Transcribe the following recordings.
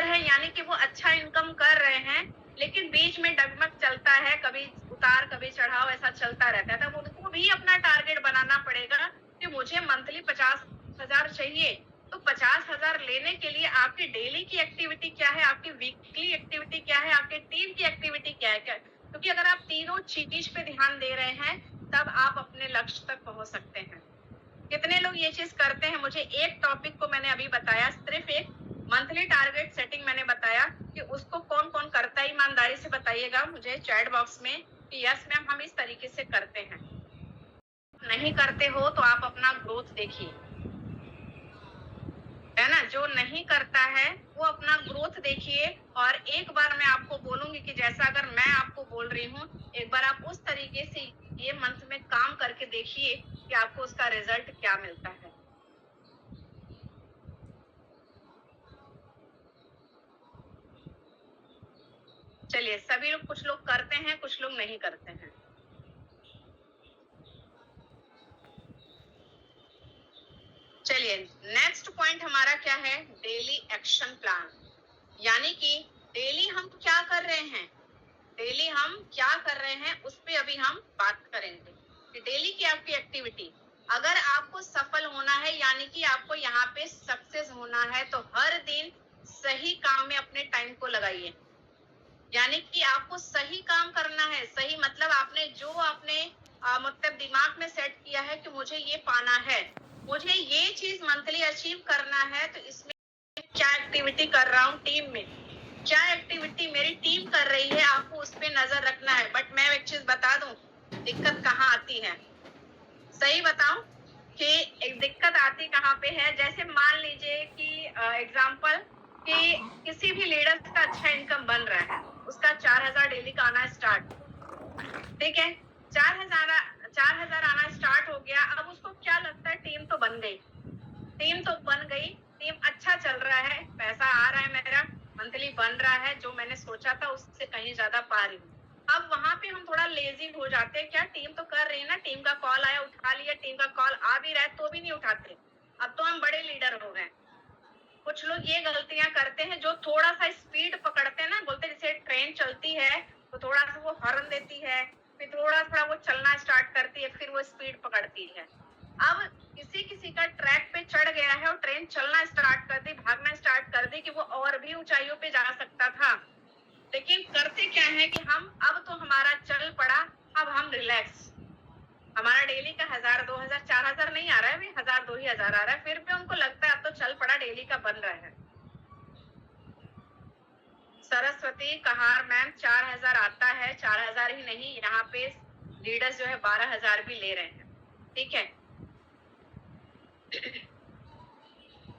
Regular है, यानी कि वो अच्छा इनकम कर रहे हैं, लेकिन बीच में डगमग चलता है, कभी उतार कभी चढ़ाव ऐसा चलता रहता है, तब उनको भी अपना टारगेट बनाना पड़ेगा कि मुझे मंथली 50,000 चाहिए। तो 50,000 लेने के लिए आपकी डेली की एक्टिविटी क्या है, आपकी वीकली एक्टिविटी क्या है, आपके टीम की एक्टिविटी क्या है, क्योंकि अगर आप तीनों चीज पे ध्यान दे रहे हैं तब आप अपने लक्ष्य तक पहुंच सकते हैं। कितने लोग ये चीज करते हैं? मुझे एक टॉपिक को मैंने अभी बताया, सिर्फ एक मंथली टारगेट सेटिंग मैंने बताया कि उसको कौन कौन करता है, ईमानदारी से बताइएगा मुझे चैट बॉक्स में कि यस मैम हम इस तरीके से करते हैं। नहीं करते हो तो आप अपना ग्रोथ देखिए, है ना। जो नहीं करता है वो अपना ग्रोथ देखिए, और एक बार मैं आपको बोलूंगी कि जैसा अगर मैं आपको बोल रही हूँ, एक बार आप उस तरीके से ये मंथ में काम करके देखिए कि आपको उसका रिजल्ट क्या मिलता है। चलिए, सभी लोग, कुछ लोग करते हैं कुछ लोग नहीं करते हैं। चलिए, नेक्स्ट पॉइंट हमारा क्या है? डेली एक्शन प्लान, यानी कि डेली हम क्या कर रहे हैं, डेली हम क्या कर रहे हैं उस पे अभी हम बात करेंगे कि डेली की आपकी एक्टिविटी। अगर आपको सफल होना है, यानी कि आपको यहाँ पे सक्सेस होना है, तो हर दिन सही काम में अपने टाइम को लगाइए, यानी कि आपको सही काम करना है। सही मतलब आपने मतलब दिमाग में सेट किया है कि मुझे ये पाना है, मुझे ये चीज मंथली अचीव करना है, तो इसमें क्या एक्टिविटी कर रहा हूँ, टीम में क्या एक्टिविटी मेरी टीम कर रही है, आपको उस पर नजर रखना है। बट मैं एक चीज बता दूं, दिक्कत कहाँ आती है, सही बताऊं कि एक दिक्कत आती कहाँ पे है। जैसे मान लीजिए कि एग्जाम्पल कि किसी भी लीडर का अच्छा इनकम बन रहा है, उसका 4,000 डेली का आना स्टार्ट, ठीक है, 4,000 आना स्टार्ट हो गया। अब उसको क्या लगता है, टीम तो बन गई, टीम तो बन गई, टीम अच्छा चल रहा है, पैसा आ रहा है, मेरा मंथली बन रहा है, जो मैंने सोचा था उससे कहीं ज्यादा पा रही हूँ। अब वहां पे हम थोड़ा लेजी हो जाते हैं, क्या टीम तो कर रही है ना, टीम का कॉल आया उठा लिया, टीम का कॉल आ भी रहा है तो भी नहीं उठाते। अब तो हम बड़े लीडर हो गए। कुछ लोग ये गलतियां करते हैं, जो थोड़ा सा स्पीड पकड़ते हैं ना, बोलते जैसे ट्रेन चलती है तो थोड़ा सा वो हॉर्न देती है, फिर थोड़ा थोड़ा वो चलना स्टार्ट करती है, फिर वो स्पीड पकड़ती है। अब किसी किसी का ट्रैक पे चढ़ गया है और ट्रेन चलना स्टार्ट कर दी, भागना स्टार्ट कर दी कि वो और भी ऊंचाइयों पे जा सकता था, लेकिन करते क्या है कि हम अब तो हमारा चल पड़ा, अब हम रिलैक्स, हमारा डेली का 1,000 2,000 4,000 नहीं आ रहा है, 1,000 2,000 आ रहा है, फिर भी उनको लगता है अब तो चल पड़ा, डेली का बन रहा है। सरस्वती कहार मैम 4,000 आता है, 4,000 ही नहीं, यहाँ पे लीडर्स जो है 12,000 भी ले रहे हैं, ठीक है।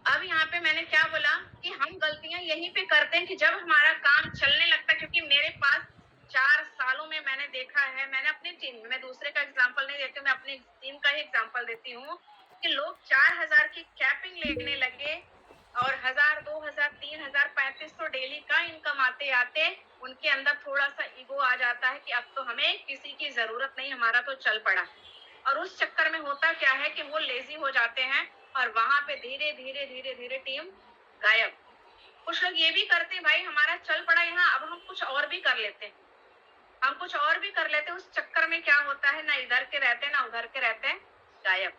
अब यहाँ पे मैंने क्या बोला कि हम गलतियां यहीं पे करते हैं कि जब हमारा काम चलने लगता है, क्योंकि मेरे पास 4 सालों में मैंने देखा है, मैंने अपनी टीम, मैं दूसरे का एग्जांपल नहीं देती हूँ, मैं अपनी टीम का ही एग्जांपल देती हूँ कि लोग 4,000 की कैपिंग लेने लगे और 1,000 2,000 3,000 3,500 डेली का इनकम आते आते उनके अंदर थोड़ा सा ईगो आ जाता है कि अब तो हमें किसी की जरूरत नहीं, हमारा तो चल पड़ा। और उस चक्कर में होता क्या है कि वो लेजी हो जाते हैं और वहां पे धीरे धीरे धीरे धीरे टीम गायब। कुछ लोग ये भी करते हैं, भाई हमारा चल पड़ा यहाँ, अब हम कुछ और भी कर लेते हैं, हम कुछ और भी कर लेते हैं, उस चक्कर में क्या होता है, ना इधर के रहते हैं ना उधर के रहते हैं, गायब।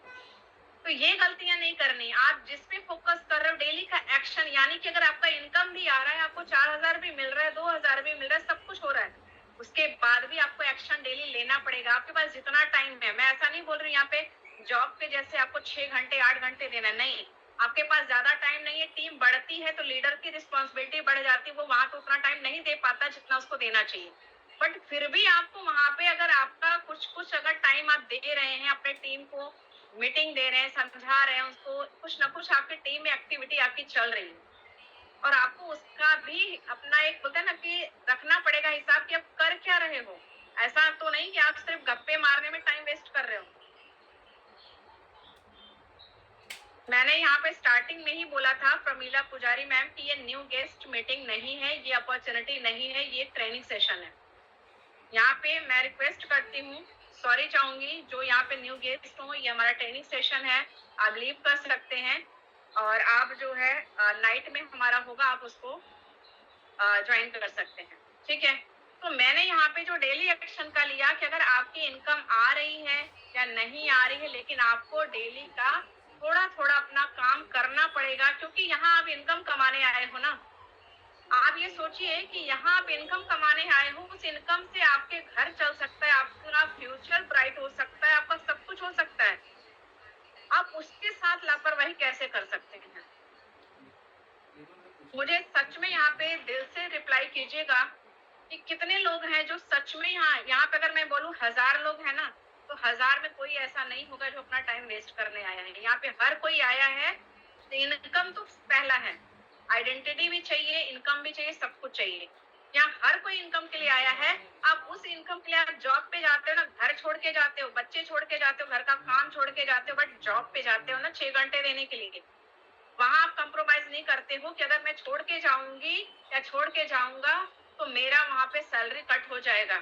तो ये गलतियां नहीं करनी। आप जिस पे फोकस कर रहे हो, डेली का एक्शन, यानी कि अगर आपका इनकम भी आ रहा है, आपको 4,000 भी मिल रहा है, 2,000 भी मिल रहा है, सब कुछ हो रहा है, उसके बाद भी आपको एक्शन डेली लेना पड़ेगा। आपके पास जितना टाइम है, मैं ऐसा नहीं बोल रही यहाँ पे जॉब पे जैसे आपको 6 घंटे 8 घंटे देना, नहीं, आपके पास ज्यादा टाइम नहीं है, टीम बढ़ती है तो लीडर की रिस्पॉन्सिबिलिटी बढ़ जाती है, वो वहां पे उतना टाइम नहीं दे पाता जितना उसको देना चाहिए। बट फिर भी आपको वहां पे अगर आपका कुछ अगर टाइम आप दे रहे हैं अपने टीम को, मीटिंग दे रहे हैं, समझा रहे हैं उसको, कुछ ना कुछ आपकी टीम में एक्टिविटी आपकी चल रही है, और आपको उसका भी अपना एक बोलते हैं ना कि रखना पड़ेगा हिसाब कि आप कर क्या रहे हो। ऐसा तो नहीं कि आप सिर्फ गप्पे मारने में टाइम वेस्ट कर रहे हो। मैंने यहाँ पे स्टार्टिंग में ही बोला था प्रमीला पुजारी मैम की ये न्यू गेस्ट मीटिंग नहीं है, ये अपॉर्चुनिटी नहीं है, ये ट्रेनिंग सेशन है। यहाँ पे मैं रिक्वेस्ट करती हूँ, सॉरी चाहूंगी, जो यहाँ पे न्यू गेस्ट हो, ये हमारा ट्रेनिंग सेशन है, आप लीव कर सकते हैं, और आप जो है नाइट में हमारा होगा, आप उसको ज्वाइन कर सकते हैं। ठीक है, तो मैंने यहाँ पे जो डेली एक्शन का लिया कि अगर आपकी इनकम आ रही है या नहीं आ रही है, लेकिन आपको डेली का थोड़ा थोड़ा अपना काम करना पड़ेगा, क्योंकि यहाँ आप इनकम कमाने आए हो ना। आप ये सोचिए कि यहाँ आप इनकम कमाने आए हो, उस इनकम से आपके घर चल सकता है, आपका फ्यूचर ब्राइट हो सकता है, आपका सब कुछ हो सकता है। आप उसके साथ लापरवाही कैसे कर सकते हैं? मुझे सच में यहाँ पे दिल से रिप्लाई कीजिएगा कि कितने लोग हैं जो सच में यहाँ पे अगर मैं बोलूं 1000 लोग हैं ना, तो 1000 में कोई ऐसा नहीं होगा जो अपना टाइम वेस्ट करने आया है। यहाँ पे हर कोई आया है, इनकम तो पहला है, आइडेंटिटी भी चाहिए, इनकम भी चाहिए, सब कुछ चाहिए। यहाँ हर कोई इनकम के लिए आया है। आप उस इनकम के लिए आप जॉब पे जाते हो ना, घर छोड़ के जाते हो, बच्चे छोड़ के जाते हो, घर का काम छोड़ के जाते हो, बट जॉब पे जाते हो ना 6 घंटे देने के लिए। वहां आप कंप्रोमाइज नहीं करते हो कि अगर मैं छोड़ के जाऊंगी या छोड़ के जाऊंगा तो मेरा वहां पे सैलरी कट हो जाएगा।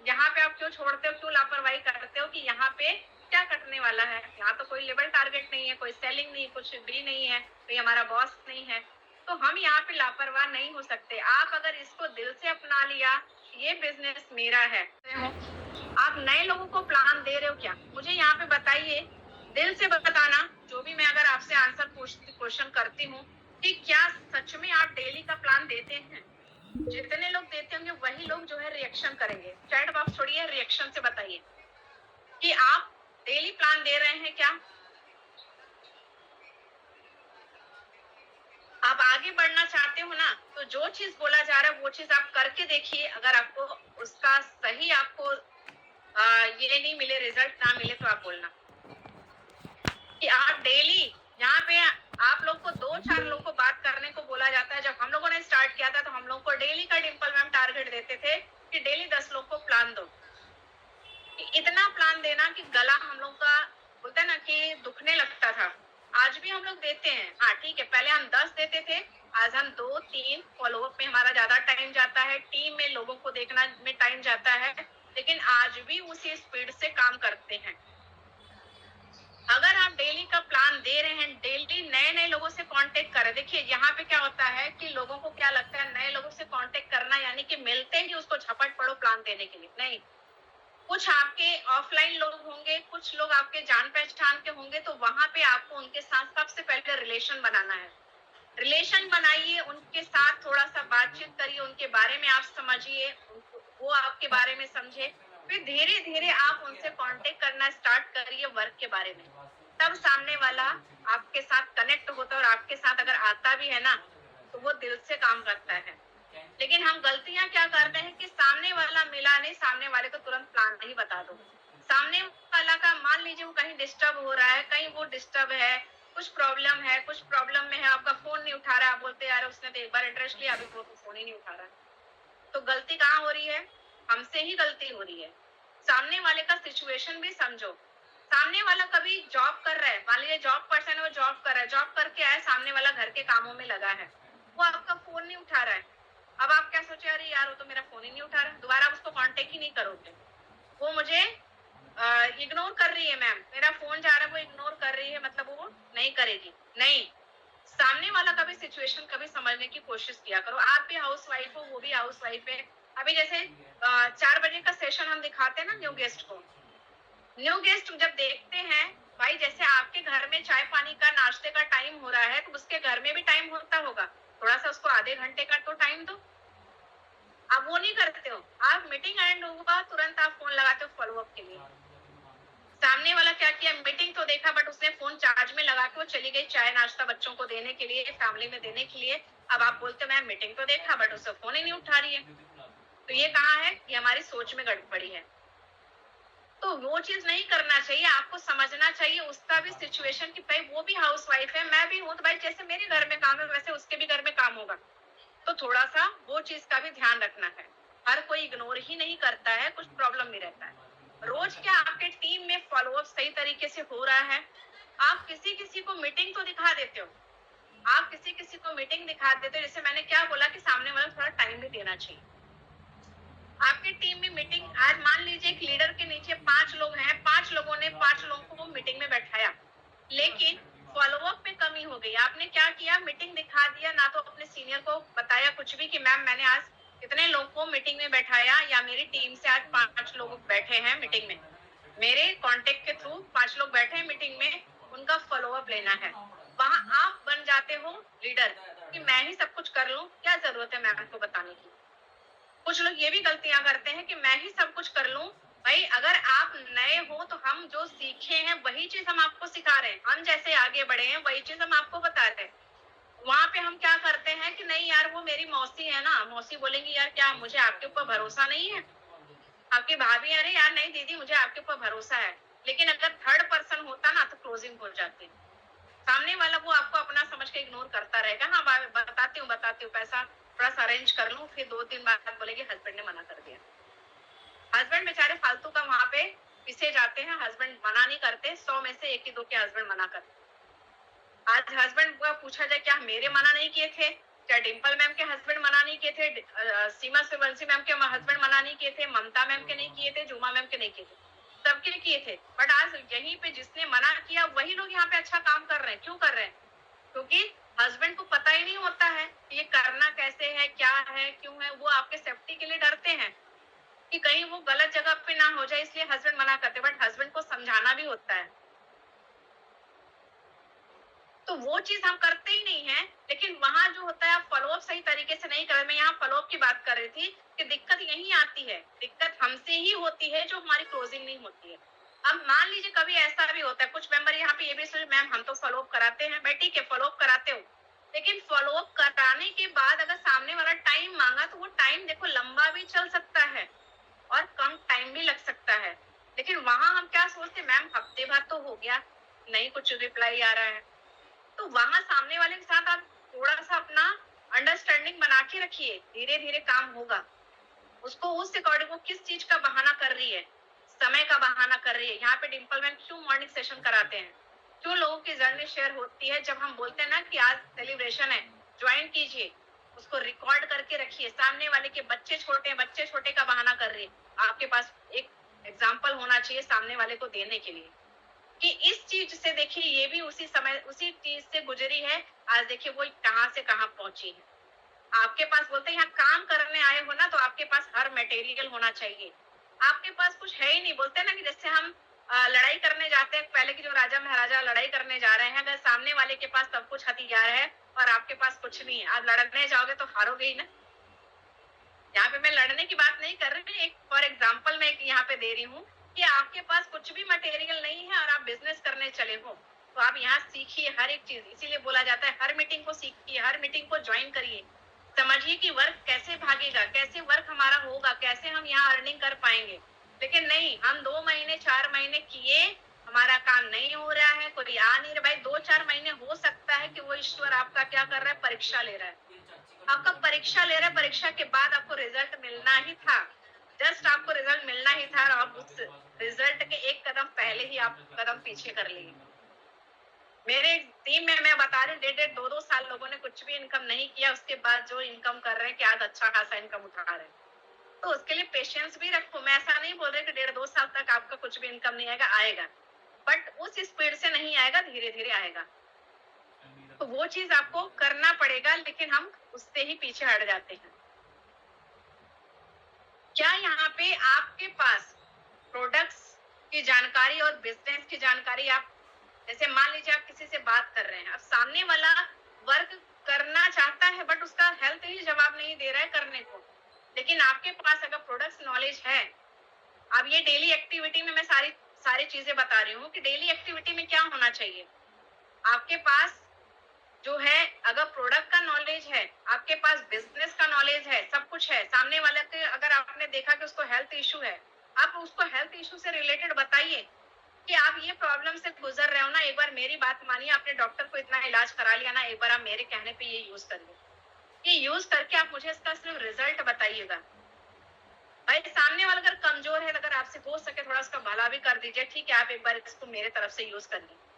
यहाँ पे आप क्यों छोड़ते हो, क्यों लापरवाही करते हो कि यहाँ पे क्या कटने वाला है? यहाँ तो कोई लेवल टारगेट नहीं है, कोई सेलिंग नहीं, कुछ भी नहीं है, कोई हमारा बॉस नहीं है, तो हम यहाँ पे लापरवाह नहीं हो सकते। आप अगर इसको दिल से अपना लिया, ये बिजनेस मेरा है, आप नए लोगों को प्लान दे रहे हो क्या? मुझे यहाँ पे बताइए, दिल से बताना। जो भी मैं अगर आपसे आंसर क्वेश्चन करती हूँ कि क्या सच में आप डेली का प्लान देते हैं? जितने लोग देते होंगे वही लोग जो है रिएक्शन करेंगे। चैट बॉक्स छोड़िए, रिएक्शन से बताइए कि आप डेली प्लान दे रहे हैं क्या? आप आगे बढ़ना चाहते हो ना, तो जो चीज बोला जा रहा है वो चीज आप करके देखिए। अगर आपको उसका सही आपको ये नहीं मिले, रिजल्ट ना मिले, तो आप बोलना कि आप डेली यहाँ पे आप लोग को 2-4 लोग को बात करने को बोला जाता है। जब हम लोगों ने स्टार्ट किया था तो हम लोग को डेली का डिम्पल मैम टारगेट देते थे कि डेली 10 लोग को प्लान दो। इतना प्लान देना कि गला हम लोग का बोलते हैं ना कि दुखने लगता था। आज भी हम लोग देते हैं, हाँ ठीक है, पहले हम 10 देते थे, आज हम 2-3 फॉलोअप में हमारा ज्यादा टाइम जाता है, टीम में लोगों को देखना में टाइम जाता है, लेकिन आज भी उसी स्पीड से काम करते हैं। अगर आप डेली का प्लान दे रहे हैं, डेली नए नए लोगों से कांटेक्ट करें। देखिए यहाँ पे क्या होता है कि लोगों को क्या लगता है, नए लोगों से कांटेक्ट करना यानी कि मिलते ही उसको झपट पड़ो प्लान देने के लिए। नहीं, कुछ आपके ऑफलाइन लोग होंगे, कुछ लोग आपके जान पहचान के होंगे, तो वहां पे आपको उनके साथ सबसे पहले रिलेशन बनाना है। रिलेशन बनाइए, उनके साथ थोड़ा सा बातचीत करिए, उनके बारे में आप समझिए, वो आपके बारे में समझे, फिर धीरे धीरे आप उनसे कांटेक्ट करना स्टार्ट करिए वर्क के बारे में। तब सामने वाला आपके साथ कनेक्ट होता है, और आपके साथ अगर आता भी है ना तो वो दिल से काम करता है। लेकिन हम गलतियां क्या करते हैं कि सामने वाला मिला नहीं, सामने वाले को तुरंत प्लान नहीं बता दो। सामने वाला का मान लीजिए वो कहीं डिस्टर्ब हो रहा है, कहीं वो डिस्टर्ब है, कुछ प्रॉब्लम है, कुछ प्रॉब्लम में है, आपका फोन नहीं उठा रहा है, आप बोलते यार उसने तो एक बार एड्रेस लिया, अभी वो तो फोन ही नहीं उठा रहा है। तो गलती कहाँ हो रही है? हमसे ही गलती हो रही है। सामने वाले का सिचुएशन भी समझो। सामने वाला कभी जॉब कर रहा है, मान लीजिए जॉब पर्सन है, वो जॉब कर रहा है, जॉब करके आया, सामने वाला घर के कामों में लगा है, वो आपका फोन नहीं उठा रहा है। अब आप क्या सोचे, अरे यार वो तो मेरा फोन ही नहीं उठा रहा, दोबारा आप उसको कांटेक्ट ही नहीं करोगे। वो मुझे इग्नोर कर रही है मैम, मेरा फोन जा रहा है, वो इग्नोर कर रही है, मतलब वो नहीं करेगी। नहीं, सामने वाला का भी सिचुएशन कभी समझने की कोशिश किया करो। आप भी हाउस वाइफ हो, वो भी हाउस वाइफ है। अभी जैसे 4 बजे का सेशन हम दिखाते हैं ना न्यू गेस्ट को, न्यू गेस्ट जब देखते हैं, भाई जैसे आपके घर में चाय पानी का नाश्ते का टाइम हो रहा है, तो उसके घर में भी टाइम होता होगा, थोड़ा सा उसको आधे घंटे का तो टाइम दो। आप वो नहीं करते हो, आप मीटिंग एंड होगा तुरंत आप फोन लगाते हो फॉलोअप के लिए। सामने वाला क्या किया, मीटिंग तो देखा बट उसने फोन चार्ज में लगा के वो चली गई चाय नाश्ता बच्चों को देने के लिए, फैमिली में देने के लिए। अब आप बोलते हो मैं मीटिंग तो देखा बट उससे फोन ही नहीं उठा रही है, तो ये कहाँ है, ये हमारी सोच में गड़बड़ी है। तो वो चीज नहीं करना चाहिए, आपको समझना चाहिए उसका भी सिचुएशन कि भाई वो भी हाउसवाइफ है, मैं भी हूँ, तो भाई जैसे मेरे घर में काम है वैसे उसके भी घर में काम होगा, तो थोड़ा सा वो चीज का भी ध्यान रखना है। हर कोई इग्नोर ही नहीं करता है, कुछ प्रॉब्लम भी रहता है। रोज क्या आपके टीम में फॉलोअप सही तरीके से हो रहा है? आप किसी किसी को मीटिंग तो दिखा देते हो, आप किसी किसी को मीटिंग दिखा देते हो, जैसे मैंने क्या बोला कि सामने वाला थोड़ा टाइम भी देना चाहिए। आपकी टीम में मीटिंग, आज मान लीजिए एक लीडर के नीचे 5 लोग हैं, 5 लोगों ने 5 लोगों को मीटिंग में बैठाया, लेकिन फॉलोअप में कमी हो गई। आपने क्या किया, मीटिंग दिखा दिया, ना तो अपने सीनियर को बताया कुछ कुछ भी कि मैम मैंने आज इतने लोग को मीटिंग में बैठाया या मेरी टीम से आज 5 लोग बैठे हैं मीटिंग में, मेरे कांटेक्ट के थ्रू 5 लोग बैठे हैं मीटिंग में, उनका फॉलोअप लेना है। वहां आप बन जाते हो लीडर कि मैं ही सब कुछ कर लूं, क्या जरूरत है मैम को बताने की। कुछ लोग ये भी गलतियां करते हैं कि मैं ही सब कुछ कर लूं। भाई अगर आप नए हो तो हम जो सीखे हैं वही चीज हम आपको सिखा रहे हैं, हम जैसे आगे बढ़े हैं वही चीज हम आपको बता रहे हैं। वहां पे हम क्या करते हैं कि नहीं यार वो मेरी मौसी है ना, मौसी बोलेंगी यार क्या मुझे आपके ऊपर भरोसा नहीं है, आपकी भाभी अरे यार नहीं दीदी मुझे आपके ऊपर भरोसा है। लेकिन अगर थर्ड पर्सन होता ना तो क्लोजिंग हो जाती। सामने वाला वो आपको अपना समझ के इग्नोर करता रहेगा, हाँ बताती हूँ पैसा थोड़ा सा अरेंज कर लूं, फिर 2-3 बार बोलेगी हस्बैंड ने मना कर दिया। हस्बैंड बेचारे फालतू का वहां पे पिसे जाते हैं, हस्बैंड मना नहीं करते, 100 में से 1 ही 2 के हस्बैंड मना करते। आज हस्बैंड को पूछा जाए क्या मेरे मना नहीं किए थे, क्या डिम्पल मैम के हस्बैंड मना नहीं किए थे, सीमा सुवंशी मैम के हस्बैंड मना नहीं किए थे, ममता मैम के नहीं किए थे, जुमा मैम के नहीं किए थे, सबके किए थे। बट आज यहीं पे जिसने मना किया वही लोग यहाँ पे अच्छा काम कर रहे हैं। क्यों कर रहे हैं? क्योंकि हस्बैंड को पता ही नहीं होता है कि ये करना कैसे है, क्या है, क्यों है। वो आपके सेफ्टी के लिए डरते हैं कि कहीं वो गलत जगह पे ना हो जाए, इसलिए हस्बैंड मना करते। बट हस्बैंड को समझाना भी होता है, तो वो चीज हम करते ही नहीं है। लेकिन वहां जो होता है आप फॉलोअप सही तरीके से नहीं कर रहे। मैं यहाँ फॉलोअप की बात कर रही थी कि दिक्कत यही आती है, दिक्कत हमसे ही होती है जो हमारी क्लोजिंग नहीं होती है। अब मान लीजिए कभी ऐसा भी होता है, कुछ मेंबर यहाँ पे ये भी सोचे मैम हम तो फॉलोअप कराते हैं, भाई ठीक है फॉलोअप कराते हो, लेकिन फॉलोअप कराने के बाद अगर सामने वाला टाइम मांगा तो वो टाइम देखो लंबा भी चल सकता है और कम टाइम भी लग सकता है। लेकिन वहां हम क्या सोचते, मैम हफ्ते भर तो हो गया, नहीं कुछ रिप्लाई आ रहा है, तो वहां सामने वाले के साथ आप थोड़ा सा अपना अंडरस्टैंडिंग बना के रखिए, धीरे धीरे काम होगा। उसको उस अकॉर्डिंग वो किस चीज का बहाना कर रही है, समय का बहाना कर रही है। यहाँ पे डिम्पल मैम क्यों मॉर्निंग सेशन कराते हैं, क्यों लोगों की जर्नी शेयर होती है, जब हम बोलते हैं ना कि आज सेलिब्रेशन है ज्वाइन कीजिए, उसको रिकॉर्ड करके रखिए। सामने वाले के बच्चे छोटे हैं, बच्चे छोटे का बहाना कर रही है, आपके पास एक एग्जाम्पल होना चाहिए सामने वाले को देने के लिए कि इस चीज से देखिए ये भी उसी समय उसी चीज से गुजरी है, आज देखिए वो कहां से कहां पहुंची है। आपके पास बोलते हैं यहाँ काम करने आए हो ना तो आपके पास हर मटेरियल होना चाहिए, आपके पास कुछ है ही नहीं। बोलते हैं ना कि जैसे हम लड़ाई करने जाते हैं, पहले की जो राजा महाराजा लड़ाई करने जा रहे हैं, अगर सामने वाले के पास सब कुछ हथियार है और आपके पास कुछ नहीं है, आप लड़ने जाओगे तो हारोगे ही ना। यहाँ पे मैं लड़ने की बात नहीं कर रही, एक फॉर एग्जाम्पल मैं यहाँ पे दे रही हूँ कि आपके पास कुछ भी मटेरियल नहीं है और आप बिजनेस करने चले हो, तो आप यहाँ सीखिए हर एक चीज। इसीलिए बोला जाता है हर मीटिंग को सीखिए, हर मीटिंग को ज्वाइन करिए, समझिए कि वर्क कैसे भागेगा, कैसे वर्क हमारा होगा, कैसे हम यहाँ अर्निंग कर पाएंगे। लेकिन नहीं, हम 2 महीने 4 महीने किए, हमारा काम नहीं हो रहा है, कोई आ नहीं रहा। भाई 2-4 महीने हो सकता है कि वो ईश्वर आपका क्या कर रहा है, परीक्षा ले रहा है। आपका परीक्षा ले रहा है, परीक्षा के बाद आपको रिजल्ट मिलना ही था, जस्ट आपको रिजल्ट मिलना ही था और आप उस रिजल्ट के एक कदम पहले ही आप कदम पीछे कर लिए। मेरे टीम में मैं बता रही हूँ 1.5 2-2 साल लोगों ने कुछ भी इनकम नहीं किया, उसके बाद जो इनकम कर रहे हैं कि आज अच्छा खासा इनकम उठा रहे हैं। तो उसके लिए पेशेंस भी रखो। मैं ऐसा नहीं बोल रही कि 1.5-2 साल तक आपका कुछ भी इनकम नहीं आएगा, आएगा, बट उस स्पीड से नहीं आएगा, धीरे धीरे आएगा। तो वो चीज आपको करना पड़ेगा, लेकिन हम उससे ही पीछे हट जाते हैं। क्या यहाँ पे आपके पास प्रोडक्ट्स की जानकारी और बिजनेस की जानकारी, आप जैसे मान लीजिए आप किसी से बात कर रहे हैं, अब सामने वाला वर्क करना चाहता है बट उसका हेल्थ ही जवाब नहीं दे रहा है करने को, लेकिन आपके पास अगर प्रोडक्ट्स नॉलेज है, अब ये डेली एक्टिविटी में मैं सारी सारी चीजें बता रही हूँ कि डेली एक्टिविटी में क्या होना चाहिए। आपके पास जो है अगर प्रोडक्ट का नॉलेज है, आपके पास बिजनेस का नॉलेज है, सब कुछ है, सामने वाले के अगर आपने देखा कि उसको हेल्थ इशू है, आप उसको हेल्थ इशू से रिलेटेड बताइए कि आप ये प्रॉब्लम से गुजर रहे हो ना, एक बार मेरी बात मानिए, आपने डॉक्टर को इतना इलाज करा लिया ना, एक बार आप मेरे कहने पे ये यूज करिए, ये यूज करके आप मुझे इसका सिर्फ रिजल्ट बताइएगा। भाई सामने वाला अगर कमजोर है, अगर आपसे हो सके थोड़ा उसका भला भी कर दीजिए, ठीक है आप एक बार इसको मेरे तरफ से यूज कर लीजिए।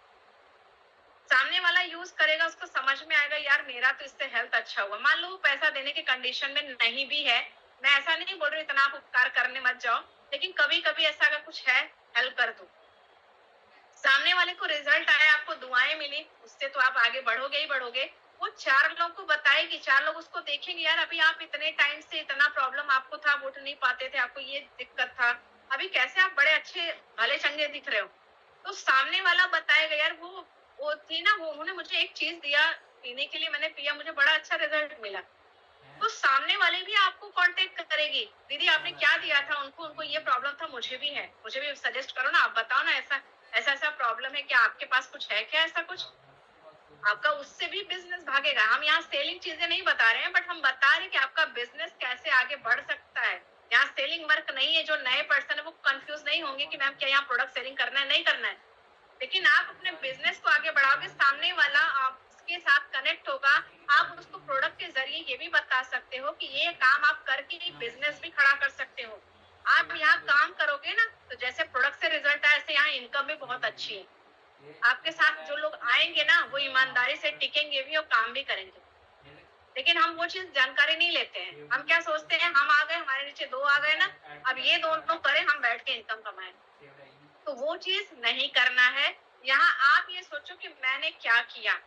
सामने वाला यूज करेगा, उसको समझ में आएगा यार मेरा तो इससे हेल्थ अच्छा हुआ। मान लो वो पैसा देने के कंडीशन में नहीं भी है, मैं ऐसा नहीं बोल रही इतना आप उपकार करने मत जाओ, लेकिन कभी कभी ऐसा अगर कुछ है हेल्प कर दो, सामने वाले को रिजल्ट आया, आपको दुआएं मिली, उससे तो आप आगे बढ़ोगे ही बढ़ोगे, वो 4 लोगों को बताएगी, 4 लोग उसको देखेंगे, यार अभी आप इतने टाइम से इतना प्रॉब्लम आपको था, आप उठ नहीं पाते थे, आपको ये दिक्कत था, अभी कैसे आप बड़े अच्छे भले चंगे दिख रहे हो। तो सामने वाला बताएगा, यार वो थी ना, वो उन्होंने मुझे एक चीज दिया पीने के लिए, मैंने पिया, मुझे बड़ा अच्छा रिजल्ट मिला। तो सामने वाले भी आपको कांटेक्ट करेगी, दीदी आपने क्या दिया था उनको, उनको ये प्रॉब्लम था, मुझे भी है, मुझे भी सजेस्ट करो ना, आप बताओ ना, ऐसा ऐसा ऐसा प्रॉब्लम है, क्या आपके पास कुछ है, क्या ऐसा कुछ। आपका उससे भी बिजनेस भागेगा। हम यहाँ सेलिंग चीजें नहीं बता रहे हैं, बट हम बता रहे हैं कि आपका बिजनेस कैसे आगे बढ़ सकता है। यहाँ सेलिंग वर्क नहीं है, जो नए पर्सन है वो कंफ्यूज नहीं होंगे कि मैम क्या यहाँ प्रोडक्ट सेलिंग करना है, नहीं करना है। लेकिन आप अपने बिजनेस को आगे बढ़ाओगे, सामने वाला आपके साथ कनेक्ट होगा, आप उसको प्रोडक्ट के जरिए ये भी बता सकते हो कि ये काम आप करके बिजनेस भी खड़ा कर सकते हो। आप यहाँ काम करोगे ना, तो जैसे प्रोडक्ट से रिजल्ट आए, ऐसे यहाँ इनकम भी बहुत अच्छी है। आपके साथ जो लोग आएंगे ना, वो ईमानदारी से टिकेंगे भी और काम भी करेंगे। लेकिन हम वो चीज जानकारी नहीं लेते हैं। हम क्या सोचते हैं, हम आ गए, हमारे नीचे 2 आ गए ना, अब ये दोनों करें, हम बैठ के इनकम कमाएं। तो वो चीज नहीं करना है। यहाँ आप ये सोचो कि मैंने क्या किया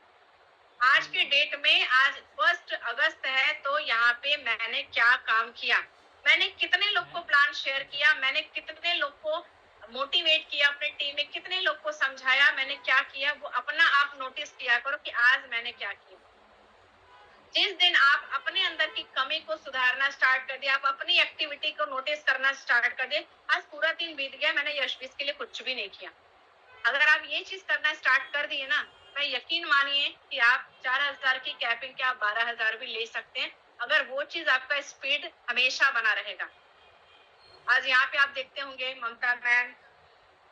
आज के डेट में। आज 1 अगस्त है, तो यहाँ पे मैंने क्या काम किया, मैंने कितने लोग को प्लान शेयर किया, मैंने कितने लोग को मोटिवेट किया, अपने टीम में कितने लोग को समझाया, मैंने क्या किया, वो अपना आप नोटिस किया करो कि आज मैंने क्या किया। जिस दिन आप अपने अंदर की कमी को सुधारना स्टार्ट कर दिया, आप अपनी एक्टिविटी को नोटिस करना स्टार्ट कर दिए, आज पूरा दिन बीत गया, मैंने यशवीर के लिए कुछ भी नहीं किया। अगर आप ये चीज करना स्टार्ट कर दिए ना, मैं यकीन मानिए कि आप 4000 की कैपिंग के आप 12000 भी ले सकते हैं, अगर वो चीज आपका स्पीड हमेशा बना रहेगा। आज यहाँ पे आप देखते होंगे Mamta ma'am,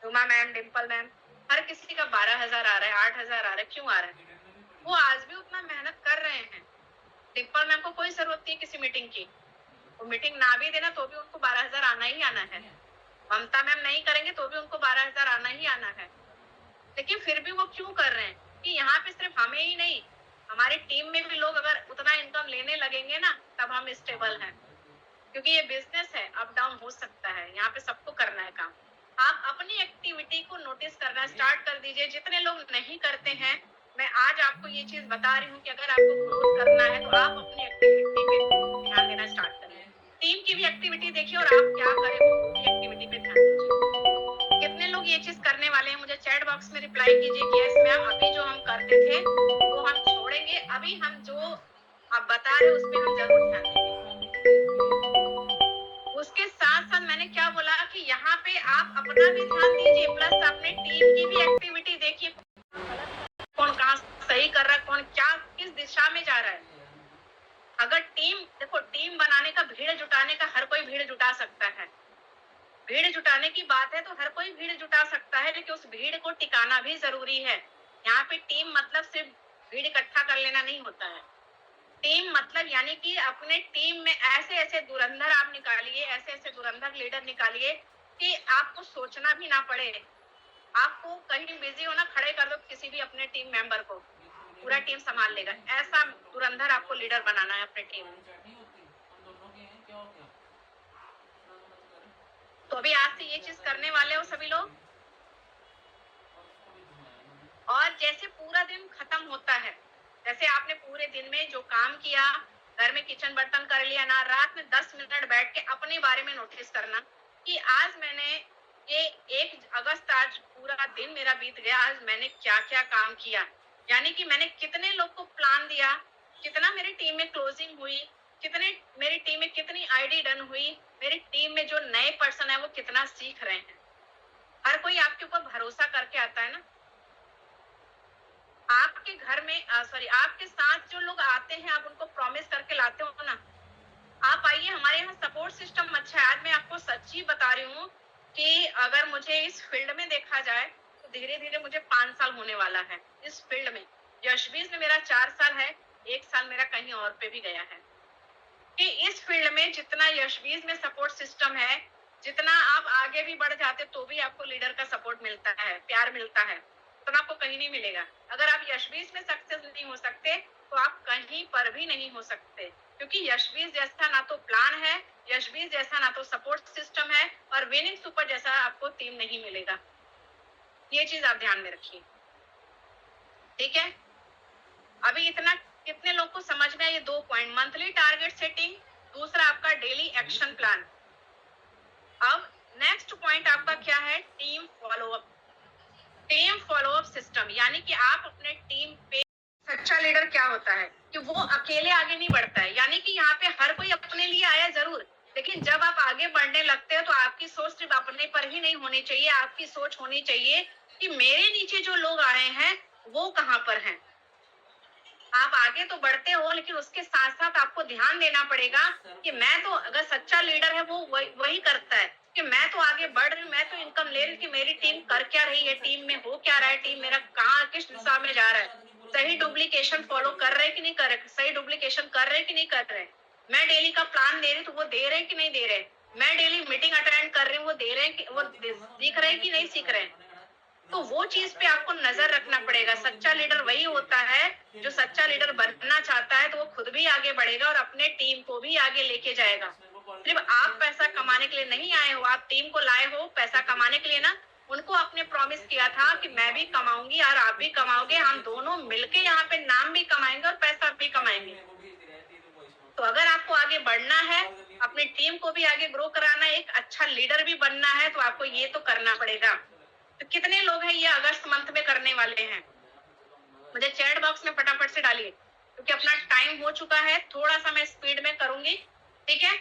Ruma ma'am, Dimple ma'am, हर किसी का 12000 आ रहा है, 8000 आ रहा है। क्यों आ रहा है? वो आज भी उतना मेहनत कर रहे हैं। डिम्पल मैम को कोई जरूरत नहीं किसी मीटिंग की, वो मीटिंग ना भी देना तो भी उनको 12000 आना ही आना है। ममता मैम नहीं करेंगे तो भी उनको 12000 आना ही आना है। लेकिन फिर भी वो क्यों कर रहे हैं कि यहाँ पे सिर्फ हमें ही नहीं, हमारी टीम में भी लोग अगर उतना इनकम लेने लगेंगे ना, तब हम स्टेबल हैं। क्योंकि ये बिजनेस है, अप डाउन हो सकता है, यहाँ पे सबको करना है काम। आप अपनी एक्टिविटी को नोटिस करना स्टार्ट कर दीजिए। जितने लोग नहीं करते हैं, मैं आज आपको ये चीज बता रही हूँ कि अगर आपको ग्रोथ करना है तो आप अपनी एक्टिविटी पे ध्यान देना स्टार्ट करिए। टीम की भी एक्टिविटी देखिए और आप क्या करें उसकी एक्टिविटी पे ध्यान दीजिए। कितने लोग ये चीज करने वाले हैं, मुझे चैट बॉक्स में रिप्लाई कीजिए कि यस मैम, अभी जो हम करते थे वो हम छोड़ेंगे, अभी हम जो आप बता रहे उस पर हम जरूर ध्यान देंगे। उसके साथ साथ मैंने क्या बोला कि यहाँ पे आप अपना भी ध्यान दीजिए, प्लस अपने टीम की भी एक्टिविटी देखिए, कौन कहाँ सही कर रहा है, कौन क्या किस दिशा में जा रहा है। अगर टीम देखो, टीम बनाने का, भीड़ जुटाने का, हर कोई भीड़ जुटा सकता है। भीड़ जुटाने की बात है तो हर कोई भीड़ जुटा सकता है, लेकिन उस भीड़ को टिकाना भी जरूरी है। यहाँ पे टीम मतलब सिर्फ भीड़ इकट्ठा कर लेना नहीं होता है। टीम मतलब यानी कि अपने टीम में ऐसे ऐसे धुरंधर आप निकालिए, ऐसे ऐसे धुरंधर लीडर निकालिए कि आपको सोचना भी ना पड़े। आपको कहीं बिजी हो ना, खड़े कर दो किसी भी अपने टीम मेंबर को, पूरा टीम संभाल लेगा। ऐसा धुरंधर आपको लीडर बनाना है अपने टीम में। तो अभी आज से ये चीज करने वाले हो सभी लोग। और जैसे पूरा दिन खत्म होता है, जैसे आपने पूरे दिन में जो काम किया, घर में किचन बर्तन कर लिया ना, रात में 10 मिनट बैठ के अपने बारे में नोटिस करना कि आज मैंने ये 1 अगस्त, आज पूरा दिन मेरा बीत गया, आज मैंने क्या क्या काम किया। यानी कि मैंने कितने लोग को प्लान दिया, कितना मेरी टीम में क्लोजिंग हुई, कितने मेरी टीम में कितनी आईडी डन हुई, मेरी टीम में जो नए पर्सन है वो कितना सीख रहे हैं। हर कोई आपके ऊपर भरोसा करके आता है ना। आपके घर में आपके साथ जो लोग आते हैं, आप उनको प्रॉमिस करके लाते हो ना, आप आइए, हमारे यहाँ सपोर्ट सिस्टम अच्छा है। आज मैं आपको सच्ची बता रही हूँ कि अगर मुझे इस फील्ड में देखा जाए तो धीरे धीरे मुझे 5 साल होने वाला है इस फील्ड में। यशवीर में मेरा 4 साल है, 1 साल मेरा कहीं और पे भी गया है। कि इस फील्ड में जितना यशवीर में सपोर्ट सिस्टम है, जितना आप आगे भी बढ़ जाते तो भी आपको लीडर का सपोर्ट मिलता है, प्यार मिलता है, तो आपको कहीं नहीं मिलेगा। अगर आप यशवीर में सक्सेस नहीं हो सकते तो आप कहीं पर भी नहीं हो सकते, क्योंकि यशवीर जैसा ना तो प्लान है, यशवीर जैसा ना तो सपोर्ट सिस्टम है, और विनिंग सुपर जैसा आपको टीम नहीं मिलेगा। ये चीज आप ध्यान में रखिए, ठीक है। अभी इतना कितने लोग को समझ में आए ये 2 पॉइंट, मंथली टारगेट सेटिंग, दूसरा आपका डेली एक्शन प्लान। अब नेक्स्ट पॉइंट आपका क्या है, team follow up. Team follow up system, यानी कि आप अपने टीम पे, सच्चा लीडर क्या होता है कि वो अकेले आगे नहीं बढ़ता है, यानी कि यहाँ पे हर कोई अपने लिए आया जरूर, लेकिन जब आप आगे बढ़ने लगते हैं तो आपकी सोच सिर्फ अपने पर ही नहीं होनी चाहिए, आपकी सोच होनी चाहिए कि मेरे नीचे जो लोग आए हैं वो कहाँ पर हैं। आप आगे तो बढ़ते हो, लेकिन उसके साथ साथ आपको ध्यान देना पड़ेगा कि मैं तो, अगर सच्चा लीडर है वो वही करता है कि मैं तो आगे बढ़ रही हूँ, मैं तो इनकम ले रही हूँ, कि मेरी टीम कर क्या रही है, टीम में हो क्या रहा है, टीम मेरा कहाँ किस दिशा में जा रहा है, सही डुप्लीकेशन फॉलो कर रहे कि नहीं कर रहे, सही डुप्लीकेशन कर रहे कि नहीं कर रहे, मैं डेली का प्लान दे रही तो वो दे रहे कि नहीं दे रहे, मैं डेली मीटिंग अटेंड कर रही हूँ, वो दे रहे हैं कि वो सीख रहे कि नहीं सीख रहे। तो वो चीज पे आपको नजर रखना पड़ेगा। सच्चा लीडर वही होता है जो सच्चा लीडर बनना चाहता है, तो वो खुद भी आगे बढ़ेगा और अपने टीम को भी आगे लेके जाएगा। सिर्फ आप पैसा कमाने के लिए नहीं आए हो, आप टीम को लाए हो पैसा कमाने के लिए ना। उनको आपने प्रॉमिस किया था कि मैं भी कमाऊंगी और आप भी कमाओगे, हम दोनों मिलके यहाँ पे नाम भी कमाएंगे और पैसा भी कमाएंगे। तो अगर आपको आगे बढ़ना है, अपनी टीम को भी आगे ग्रो कराना है, एक अच्छा लीडर भी बनना है, तो आपको ये तो करना पड़ेगा। तो कितने लोग हैं ये अगस्त मंथ में करने वाले हैं, मुझे चैट बॉक्स में फटाफट से डालिए, क्योंकि अपना टाइम हो चुका है, थोड़ा सा मैं स्पीड में करूंगी, ठीक है।